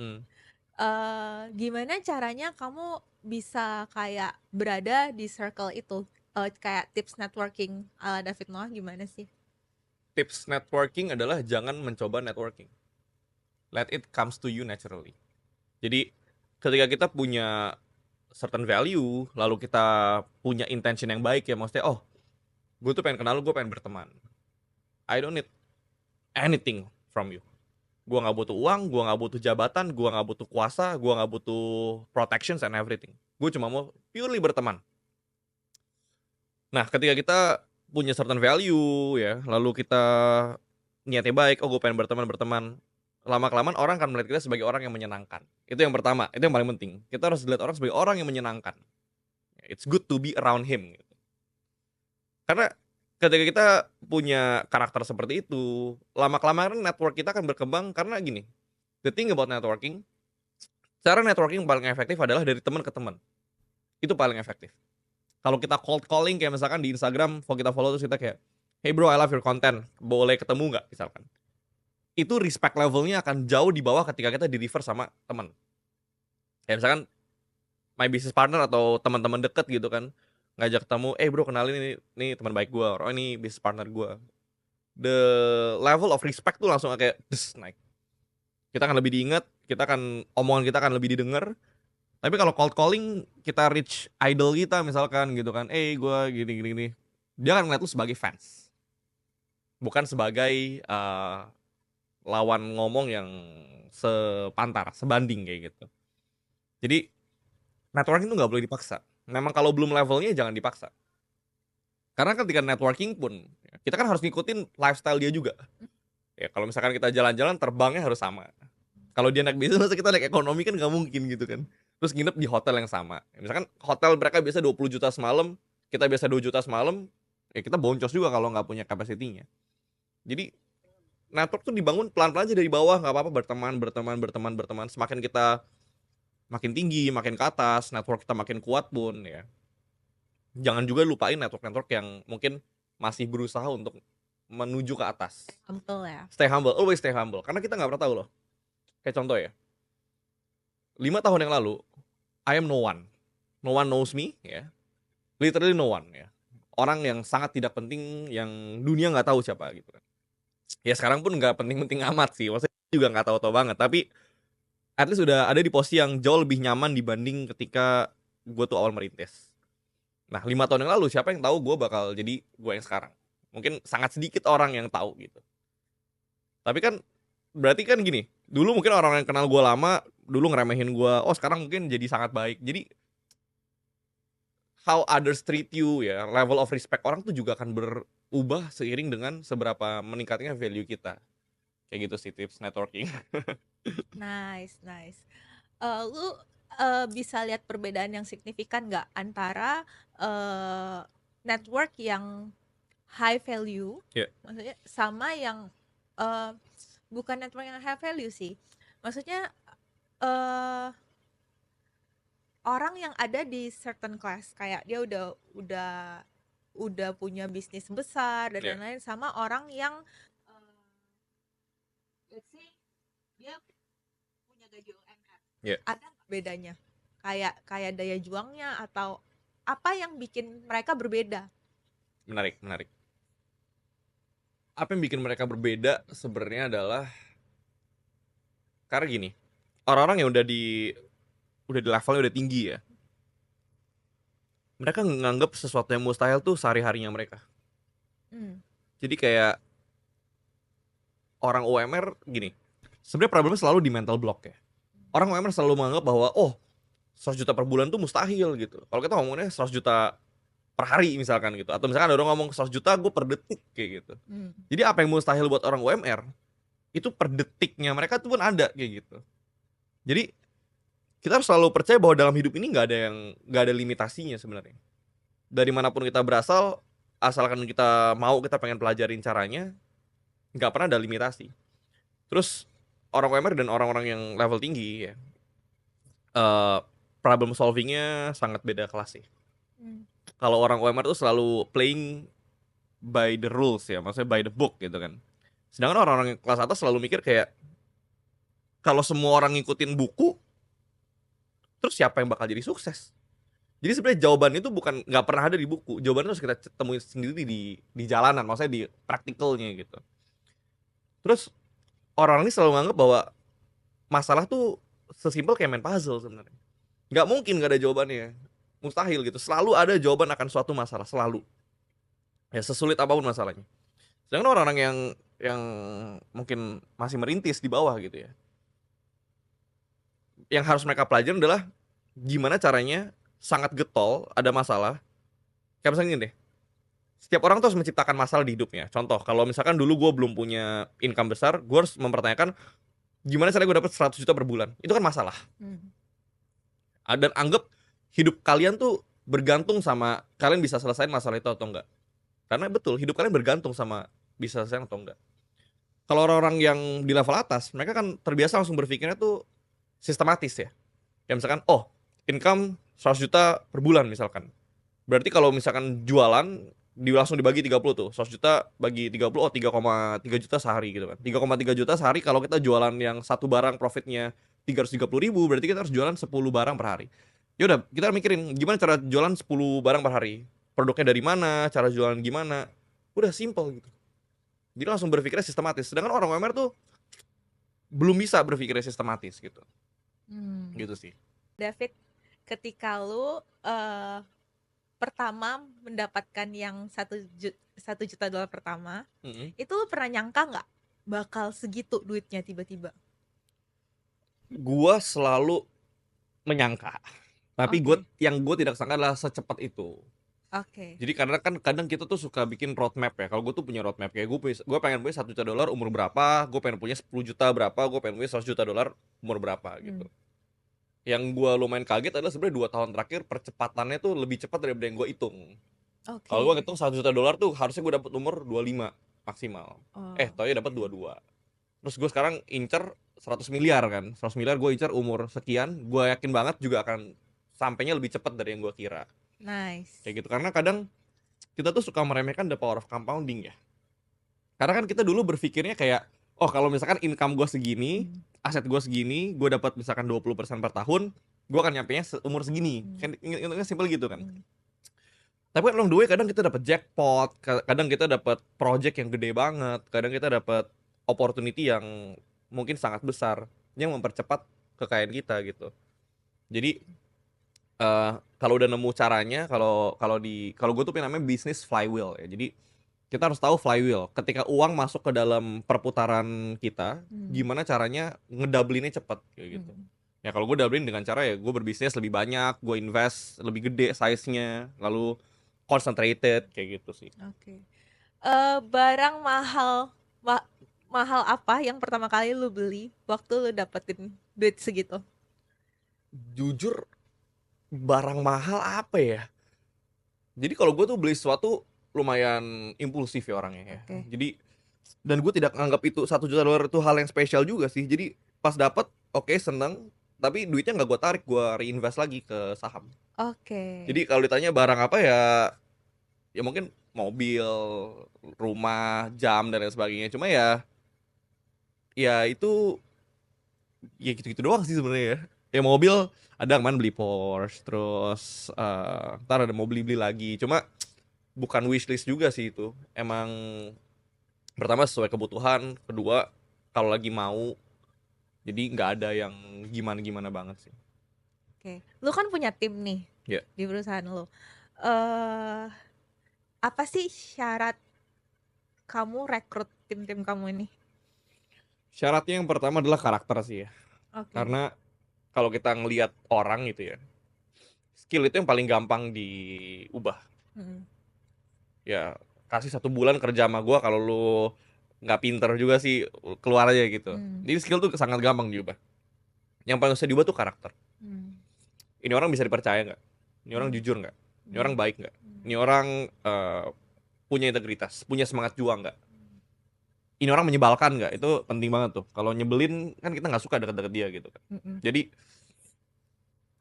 Gimana caranya kamu bisa kayak berada di circle itu? Kayak tips networking ala David Noah gimana sih? Tips networking adalah jangan mencoba networking. Let it comes to you naturally. Jadi ketika kita punya certain value, lalu kita punya intention yang baik ya, maksudnya oh gue tuh pengen kenal lu, gue pengen berteman. I don't need anything from you. Gue nggak butuh uang, gue nggak butuh jabatan, gue nggak butuh kuasa, gue nggak butuh protections and everything. Gue cuma mau purely berteman. Nah ketika kita punya certain value ya, lalu kita niatnya baik, oh gue pengen berteman, lama kelamaan orang akan melihat kita sebagai orang yang menyenangkan. Itu yang pertama, itu yang paling penting. Kita harus dilihat orang sebagai orang yang menyenangkan. It's good to be around him gitu. Karena ketika kita punya karakter seperti itu, lama kelamaan network kita akan berkembang. Karena gini, the thing about networking, cara networking paling efektif adalah dari teman ke teman. Itu paling efektif. Kalau kita cold calling kayak misalkan di Instagram, kalau kita follow terus kita kayak, hey bro, I love your content, boleh ketemu nggak misalkan. Itu respect levelnya akan jauh di bawah ketika kita di refer sama teman. Kayak misalkan my business partner atau teman-teman deket gitu kan, ngajak ketemu, bro kenalin ini teman baik gue, oh ini business partner gue. The level of respect tuh langsung kayak naik. Kita akan lebih diingat, omongan kita akan lebih didengar. Tapi kalau cold calling, kita reach idol kita misalkan gitu kan, gue gini, dia akan ngeliat lu sebagai fans, bukan sebagai lawan ngomong yang sepantar, sebanding kayak gitu. Jadi networking tuh nggak boleh dipaksa. Memang kalau belum levelnya jangan dipaksa. Karena ketika networking pun kita kan harus ngikutin lifestyle dia juga. Ya kalau misalkan kita jalan-jalan terbangnya harus sama. Kalau dia naik bisnis masa kita naik ekonomi kan nggak mungkin gitu kan. Terus nginep di hotel yang sama. Ya, misalkan hotel mereka biasa 20 juta semalam, kita biasa 2 juta semalam, ya kita boncos juga kalau nggak punya kapasitinya. Jadi network tuh dibangun pelan-pelan aja dari bawah, nggak apa-apa berteman. Semakin kita makin tinggi, makin ke atas, network kita makin kuat pun ya. Jangan juga lupain network-network yang mungkin masih berusaha untuk menuju ke atas. Humble ya. Stay humble, always stay humble. Karena kita nggak pernah tahu loh. Kayak contoh ya, 5 tahun yang lalu, I am no one. No one knows me ya. Literally no one ya. Orang yang sangat tidak penting, yang dunia nggak tahu siapa gitu kan. Ya sekarang pun nggak penting-penting amat sih. Maksudnya juga nggak tahu-tahu banget. Tapi at least udah ada di posisi yang jauh lebih nyaman dibanding ketika gue tuh awal merintis. Nah 5 tahun yang lalu siapa yang tahu gue bakal jadi gue yang sekarang. Mungkin sangat sedikit orang yang tahu gitu. Tapi kan berarti kan gini, dulu mungkin orang yang kenal gue lama dulu ngeremehin gue, oh sekarang mungkin jadi sangat baik. Jadi how others treat you ya, level of respect orang tuh juga akan berubah seiring dengan seberapa meningkatnya value kita. Kayak gitu sih tips networking. Nice. Lu bisa lihat perbedaan yang signifikan nggak antara network yang high value, maksudnya sama yang bukan network yang high value sih, maksudnya orang yang ada di certain class, kayak dia udah punya bisnis besar dan lain-lain, sama orang yang let's say dia punya gaji UMR. Ada nggak bedanya? Kayak daya juangnya atau apa yang bikin mereka berbeda? Menarik. Apa yang bikin mereka berbeda sebenarnya adalah karena gini, orang-orang yang udah di levelnya udah tinggi ya, mereka nganggap sesuatu yang mustahil tuh sehari-harinya mereka. Jadi kayak orang UMR gini, sebenarnya problemnya selalu di mental block ya. Orang UMR selalu menganggap bahwa 100 juta per bulan tuh mustahil gitu. Kalau kita ngomongnya 100 juta per hari misalkan gitu, atau misalkan ada orang ngomong 100 juta gue per detik kayak gitu. Jadi apa yang mustahil buat orang UMR itu per detiknya mereka tuh pun ada kayak gitu. Jadi kita harus selalu percaya bahwa dalam hidup ini nggak ada limitasinya sebenarnya. Dari manapun kita berasal, asalkan kita mau, kita pengen pelajarin caranya, nggak pernah ada limitasi. Terus orang UMR dan orang-orang yang level tinggi ya, problem solvingnya sangat beda kelas sih. Kalau orang UMR tuh selalu playing by the rules ya, maksudnya by the book gitu kan. Sedangkan orang-orang yang kelas atas selalu mikir kayak, kalau semua orang ngikutin buku, terus siapa yang bakal jadi sukses? Jadi sebenarnya jawaban itu bukan nggak pernah ada di buku. Jawabannya harus kita temuin sendiri di jalanan, maksudnya di praktikalnya gitu. Terus orang ini selalu menganggap bahwa masalah tuh sesimpel kayak main puzzle sebenarnya. Nggak mungkin nggak ada jawabannya, mustahil gitu. Selalu ada jawaban akan suatu masalah, selalu. Ya sesulit apapun masalahnya. Sedangkan orang-orang yang mungkin masih merintis di bawah gitu ya, yang harus mereka pelajari adalah gimana caranya sangat getol ada masalah. Kayak misalnya gini deh, setiap orang tuh harus menciptakan masalah di hidupnya. Contoh, kalau misalkan dulu gue belum punya income besar, gue harus mempertanyakan gimana caranya gue dapat 100 juta per bulan. Itu kan masalah. Dan anggap hidup kalian tuh bergantung sama kalian bisa selesaiin masalah itu atau enggak. Karena betul, hidup kalian bergantung sama bisa selesaiin atau enggak. Kalau orang-orang yang di level atas, mereka kan terbiasa langsung berpikirnya tuh sistematis ya. Kayak misalkan, income 100 juta per bulan misalkan. Berarti kalau misalkan jualan, langsung dibagi 30 tuh. 100 juta bagi 30, 3,3 juta sehari gitu kan. 3,3 juta sehari kalau kita jualan yang satu barang profitnya 330.000, berarti kita harus jualan 10 barang per hari. Ya udah, kita mikirin gimana cara jualan 10 barang per hari. Produknya dari mana, cara jualan gimana. Udah simple gitu. Jadi langsung berpikirnya sistematis. Sedangkan orang UMR tuh belum bisa berpikirnya sistematis gitu. Gitu sih. David, ketika lu pertama mendapatkan yang 1 juta dolar pertama, itu lu pernah nyangka nggak bakal segitu duitnya tiba-tiba? Gua selalu menyangka, tapi yang gue tidak sangka adalah secepat itu. Jadi karena kan kadang kita tuh suka bikin roadmap ya. Kalau gue tuh punya roadmap kayak gue pengen punya 1 juta dolar umur berapa, gue pengen punya 10 juta berapa, gue pengen punya 100 juta dolar umur berapa gitu. Yang gue lumayan kaget adalah sebenarnya 2 tahun terakhir percepatannya tuh lebih cepat daripada yang gue hitung. Kalau gue ngitung 1 juta dolar tuh harusnya gue dapat umur 25 maksimal. Taunya dapat 22. Terus gue sekarang incer 100 miliar kan. 100 miliar gue incer umur sekian, gue yakin banget juga akan sampainya lebih cepat dari yang gue kira. Nice. Kayak gitu, karena kadang kita tuh suka meremehkan the power of compounding ya. Karena kan kita dulu berpikirnya kayak, kalau misalkan income gue segini, aset gue segini, gue dapat misalkan 20% per tahun, gue akan nyampenya umur segini. Kan intinya simple gitu kan. Tapi kan along the way kadang kita dapat jackpot, kadang kita dapat project yang gede banget, kadang kita dapat opportunity yang mungkin sangat besar yang mempercepat kekayaan kita gitu. Jadi kalau udah nemu caranya, kalau gue tuh namanya bisnis flywheel ya. Jadi kita harus tahu flywheel. Ketika uang masuk ke dalam perputaran kita, gimana caranya ngedablinnya cepet kayak gitu. Ya kalau gue doubling dengan cara ya gue berbisnis lebih banyak, gue invest lebih gede size-nya, lalu concentrated kayak gitu sih. Barang mahal apa yang pertama kali lu beli waktu lu dapetin duit segitu? Jujur, barang mahal apa ya? Jadi kalau gue tuh beli sesuatu lumayan impulsif ya orangnya ya. Jadi dan gue tidak anggap itu $1 juta itu hal yang spesial juga sih. Jadi pas dapat oke, seneng, tapi duitnya nggak gue tarik, gue reinvest lagi ke saham. Jadi kalau ditanya barang apa ya, ya mungkin mobil, rumah, jam dan lain sebagainya. Cuma ya itu ya gitu-gitu doang sih sebenarnya ya. Ya mobil ada kemarin beli Porsche, terus ntar ada mau beli-beli lagi. Cuma bukan wishlist juga sih itu. Emang pertama sesuai kebutuhan, kedua kalau lagi mau, jadi nggak ada yang gimana-gimana banget sih. Lu kan punya tim nih di perusahaan lu. Apa sih syarat kamu rekrut tim-tim kamu ini? Syaratnya yang pertama adalah karakter sih ya. Karena kalau kita ngelihat orang gitu ya, skill itu yang paling gampang diubah. Ya kasih 1 bulan kerja sama gue, kalau lu nggak pinter juga sih keluar aja gitu. Jadi skill tuh sangat gampang diubah. Yang paling susah diubah tuh karakter. Ini orang bisa dipercaya nggak? Ini orang jujur nggak? Ini orang baik nggak? Ini orang punya integritas, punya semangat juang nggak? Ini orang menyebalkan nggak? Itu penting banget tuh. Kalau nyebelin kan kita nggak suka deket-deket dia gitu kan. Jadi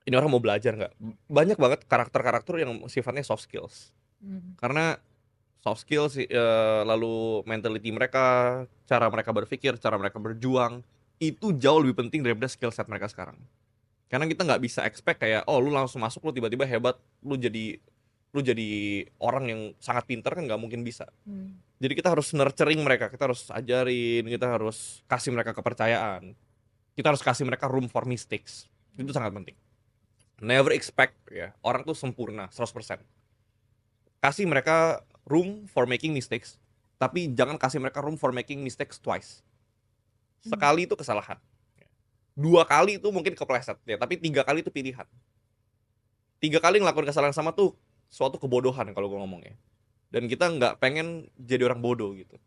ini orang mau belajar nggak? Banyak banget karakter-karakter yang sifatnya soft skills. Karena soft skills lalu mentality mereka, cara mereka berpikir, cara mereka berjuang, itu jauh lebih penting daripada skill set mereka sekarang. Karena kita nggak bisa expect kayak, oh lu langsung masuk, lu tiba-tiba hebat, lu jadi orang yang sangat pintar, kan nggak mungkin bisa. Jadi kita harus nurturing mereka, kita harus ajarin, kita harus kasih mereka kepercayaan, kita harus kasih mereka room for mistakes. Itu sangat penting. Never expect ya orang tuh sempurna 100%. Kasih mereka room for making mistakes, tapi jangan kasih mereka room for making mistakes twice. Sekali itu kesalahan, 2 kali itu mungkin kepleset ya, tapi 3 kali itu pilihan. 3 kali ngelakuin kesalahan sama tuh suatu kebodohan kalau gue ngomongnya. Dan kita nggak pengen jadi orang bodoh gitu.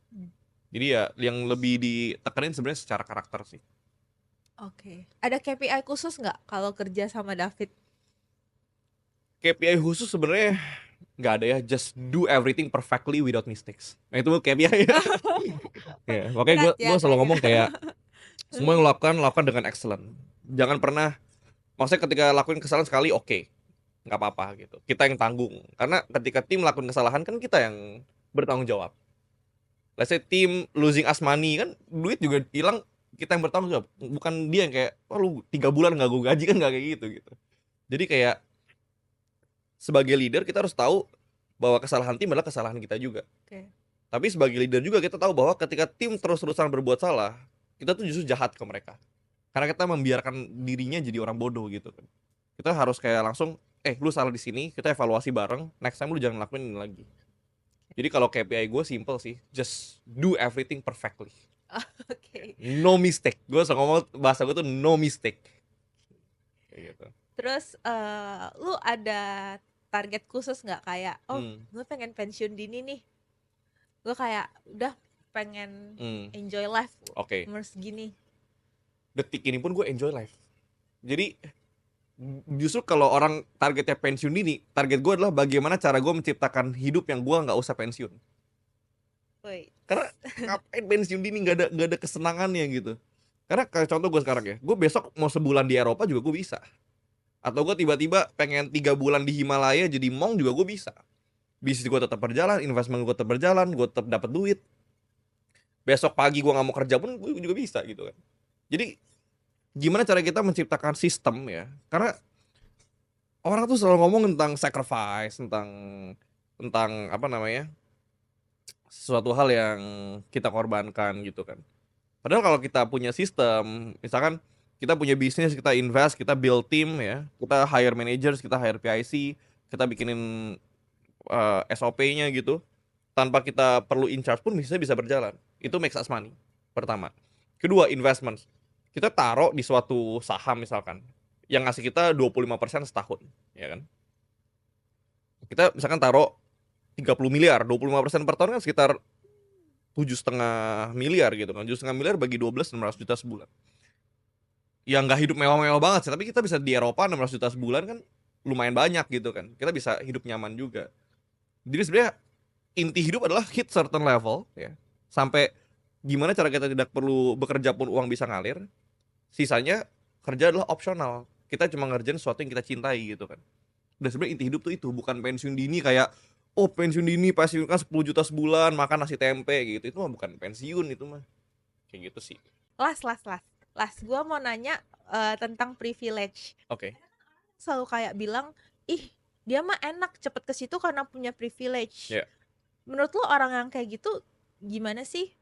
Jadi ya yang lebih ditekenin sebenarnya secara karakter sih. Ada KPI khusus nggak kalau kerja sama David? KPI khusus sebenarnya nggak ada ya, just do everything perfectly without mistakes. Nah itu KPI ya. Ya, makanya gue selalu ngomong kayak semua yang lakukan dengan excellent. Jangan pernah, maksudnya ketika lakuin kesalahan sekali oke, nggak apa-apa gitu. Kita yang tanggung. Karena ketika tim lakuin kesalahan kan kita yang bertanggung jawab. Let's say tim losing us money, kan duit juga hilang, kita yang bertanggung jawab. Bukan dia yang kayak, oh lu 3 bulan nggak gue gaji, kan nggak kayak gitu. Jadi kayak sebagai leader kita harus tahu bahwa kesalahan tim adalah kesalahan kita juga. Tapi sebagai leader juga kita tahu bahwa ketika tim terus-terusan berbuat salah, kita tuh justru jahat ke mereka. Karena kita membiarkan dirinya jadi orang bodoh gitu kan. Kita harus kayak langsung, lu salah di sini, kita evaluasi bareng, next time lu jangan lakuin ini lagi. Jadi kalau KPI gue simple sih, just do everything perfectly. No mistake. Gue selalu ngomong, bahasa gue tuh no mistake. Kayak gitu. Terus lu ada target khusus nggak, kayak gue pengen pensiun dini nih, gue kayak udah pengen enjoy life umur segini. Detik ini pun gue enjoy life. Jadi justru kalau orang targetnya pensiun dini, target gue adalah bagaimana cara gue menciptakan hidup yang gue nggak usah pensiun. Karena ngapain pensiun dini, nggak ada kesenangannya gitu. Karena kayak contoh gue sekarang ya, gue besok mau sebulan di Eropa juga gue bisa. Atau gue tiba-tiba pengen 3 bulan di Himalaya jadi monk juga gue bisa. Bisnis gue tetap berjalan, investment gue tetap berjalan, gue tetap dapat duit. Besok pagi gue nggak mau kerja pun gue juga bisa gitu kan. Jadi gimana cara kita menciptakan sistem ya? Karena orang tuh selalu ngomong tentang sacrifice, tentang apa namanya, sesuatu hal yang kita korbankan gitu kan. Padahal kalau kita punya sistem, misalkan kita punya bisnis, kita invest, kita build team ya, kita hire managers, kita hire PIC, kita bikinin SOP-nya gitu, tanpa kita perlu in charge pun bisnisnya bisa berjalan. Itu makes us money, pertama. Kedua, investment. Kita taruh di suatu saham misalkan, yang ngasih kita 25% setahun, ya kan. Kita misalkan taruh 30 miliar, 25% per tahun kan sekitar 7,5 miliar gitu kan. 7,5 miliar bagi 12, 600 juta sebulan. ya nggak hidup mewah-mewah banget sih, tapi kita bisa di Eropa 16 juta sebulan kan lumayan banyak gitu kan. Kita bisa hidup nyaman juga. Jadi sebenarnya inti hidup adalah hit certain level ya. Sampai gimana cara kita tidak perlu bekerja pun uang bisa ngalir. Sisanya kerja adalah opsional. Kita cuma ngerjain sesuatu yang kita cintai gitu kan. Dan sebenarnya inti hidup tuh itu, bukan pensiun dini kayak oh pensiun dini pensiun kan 10 juta sebulan makan nasi tempe gitu. Itu mah bukan pensiun itu mah. Kayak gitu sih. Las, gue mau nanya tentang privilege. Oke. Selalu kayak bilang, ih dia mah enak cepet ke situ karena punya privilege. Yeah. Menurut lo orang yang kayak gitu gimana sih?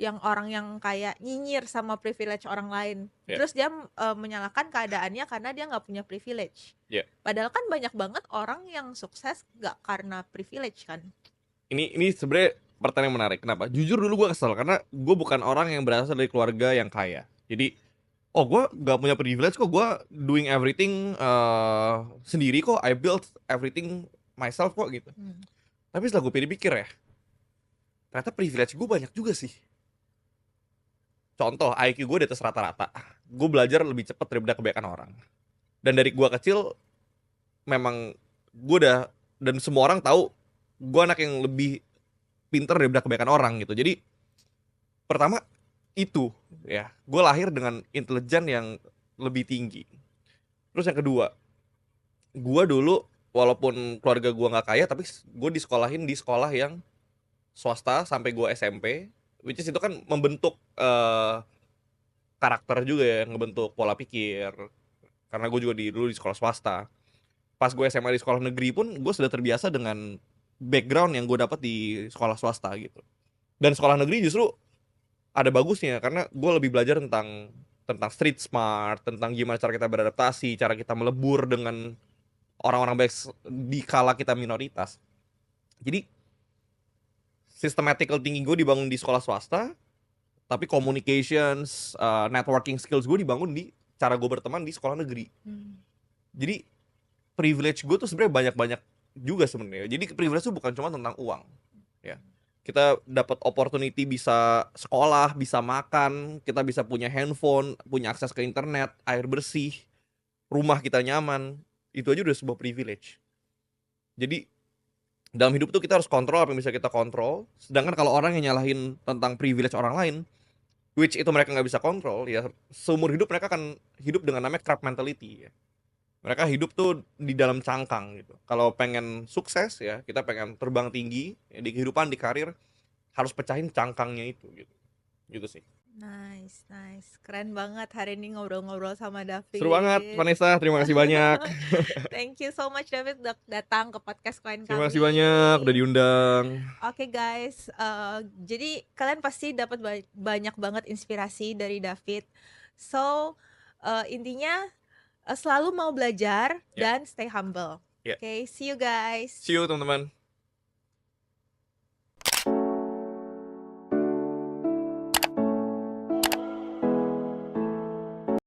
Yang orang yang kayak nyinyir sama privilege orang lain, terus dia menyalahkan keadaannya karena dia nggak punya privilege. Padahal kan banyak banget orang yang sukses nggak karena privilege kan. Ini sebenarnya pertanyaan yang menarik. Kenapa? Jujur dulu gue kesel karena gue bukan orang yang berasal dari keluarga yang kaya. Jadi gue nggak punya privilege kok, gue doing everything sendiri kok, I build everything myself kok gitu. Tapi setelah gue pikir ya, ternyata privilege gue banyak juga sih. Contoh, IQ gue di atas rata-rata. Gue belajar lebih cepat daripada kebanyakan orang. Dan dari gue kecil, memang gue udah, dan semua orang tahu, gue anak yang lebih pinter daripada kebanyakan orang gitu. Jadi, pertama, itu ya. Gue lahir dengan intelijen yang lebih tinggi. Terus yang kedua, gue dulu, walaupun keluarga gue gak kaya, tapi gue disekolahin di sekolah yang swasta sampai gue SMP. Which is itu kan membentuk karakter juga ya, ngebentuk pola pikir. Karena gue juga dulu di sekolah swasta. Pas gue SMA di sekolah negeri pun gue sudah terbiasa dengan background yang gue dapat di sekolah swasta gitu. Dan sekolah negeri justru ada bagusnya karena gue lebih belajar tentang street smart, tentang gimana cara kita beradaptasi, cara kita melebur dengan orang-orang baik di kala kita minoritas. Jadi systematical thinking gue dibangun di sekolah swasta, tapi communications, networking skills gue dibangun di cara gue berteman di sekolah negeri. Jadi privilege gue tuh sebenarnya banyak juga sebenarnya. Jadi privilege itu bukan cuma tentang uang, ya. Kita dapat opportunity bisa sekolah, bisa makan, kita bisa punya handphone, punya akses ke internet, air bersih, rumah kita nyaman. Itu aja udah sebuah privilege. Jadi dalam hidup tuh kita harus kontrol apa yang bisa kita kontrol. Sedangkan kalau orang yang nyalahin tentang privilege orang lain, which itu mereka nggak bisa kontrol, ya seumur hidup mereka akan hidup dengan namanya crab mentality ya. Mereka hidup tuh di dalam cangkang gitu. Kalau pengen sukses ya, kita pengen terbang tinggi ya, di kehidupan, di karir, harus pecahin cangkangnya itu gitu. Gitu sih. Nice. Keren banget hari ini ngobrol-ngobrol sama David. Seru banget, Vanessa. Terima kasih banyak. Thank you so much David udah datang ke podcast Koin kami. Terima kasih banyak udah diundang. Oke guys, jadi kalian pasti dapat banyak banget inspirasi dari David. So intinya selalu mau belajar dan stay humble. Oke, see you guys. See you teman-teman.